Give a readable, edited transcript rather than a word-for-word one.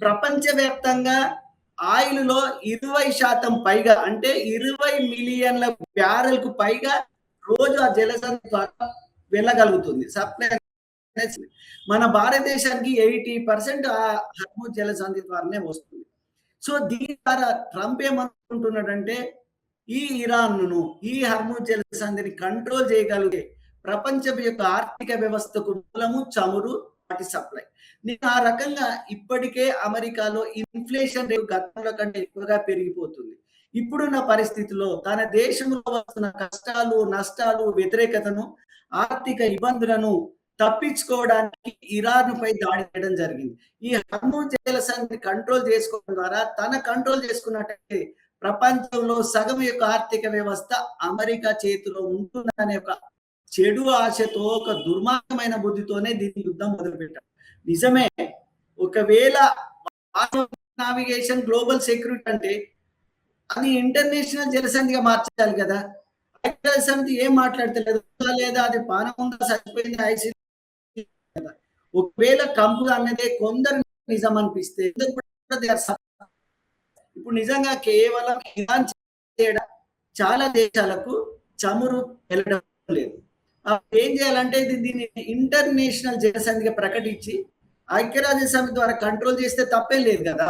ప్రపంచవ్యాప్తంగా ఆయిల్‌లో 20% పైగా అంటే 20 మిలియన్ల బ్యారెల్‌కు పైగా రోజు ఆ జలసంధి ద్వారా వెళ్ళగలుగుతుంది. సప్లై అనేది మన భారతదేశానికి 80% ఆ హర్ముజ్ జలసంధి ద్వారానే వస్తుంది. సో దీని ద్వారా ట్రంప్ ఏమనుకుంటున్నాడంటే ఈ ఇరాన్‌ను, ఈ హర్ముజ్ జలసంధిని కంట్రోల్ చేయగలిగే ప్రపంచం యొక్క ఆర్థిక వ్యవస్థకు మూలము చమురు, వాటి సప్లై. నేను ఆ రకంగా ఇప్పటికే అమెరికాలో ఇన్ఫ్లేషన్ రేట్ గతంలో కంటే ఎక్కువగా పెరిగిపోతుంది. ఇప్పుడున్న పరిస్థితిలో తన దేశంలో వస్తున్న కష్టాలు, నష్టాలు, వ్యతిరేకతను, ఆర్థిక ఇబ్బందులను తప్పించుకోవడానికి ఇరాన్‌పై దాడి చేయడం జరిగింది. ఈ హర్ముజ్ జలసంధిని కంట్రోల్ చేసుకోవడం ద్వారా తన కంట్రోల్ చేసుకున్నట్టయితే ప్రపంచంలో సగం యొక్క ఆర్థిక వ్యవస్థ అమెరికా చేతిలో ఉంటుందనే ఒక చెడు ఆశతో, ఒక దుర్మార్గమైన బుద్ధితోనే దీన్ని యుద్ధం మొదలుపెట్టారు. నిజమే. ఒకవేళ నావిగేషన్ గ్లోబల్ సెక్యూరిటీ అంటే అది ఇంటర్నేషనల్ జలసంధిగా మార్చాలి కదా! జలసంధి ఏం మాట్లాడతలేదు లేదా అది పానం ఉందా చచ్చిపోయింది ఐసీ కదా! ఒకవేళ ట్రంప్ అన్నదే కొందరు నిజం అనిపిస్తే ఇప్పుడు నిజంగా కేవలం ఇరాన్ చేయడం చాలా దేశాలకు చమురు వెళ్ళడం లేదు. ఏం చేయాలంటే దీన్ని ఇంటర్నేషనల్ జలసంధిగా ప్రకటించి ఐక్యరాజ్య సమితి ద్వారా కంట్రోల్ చేస్తే తప్పేం లేదు కదా!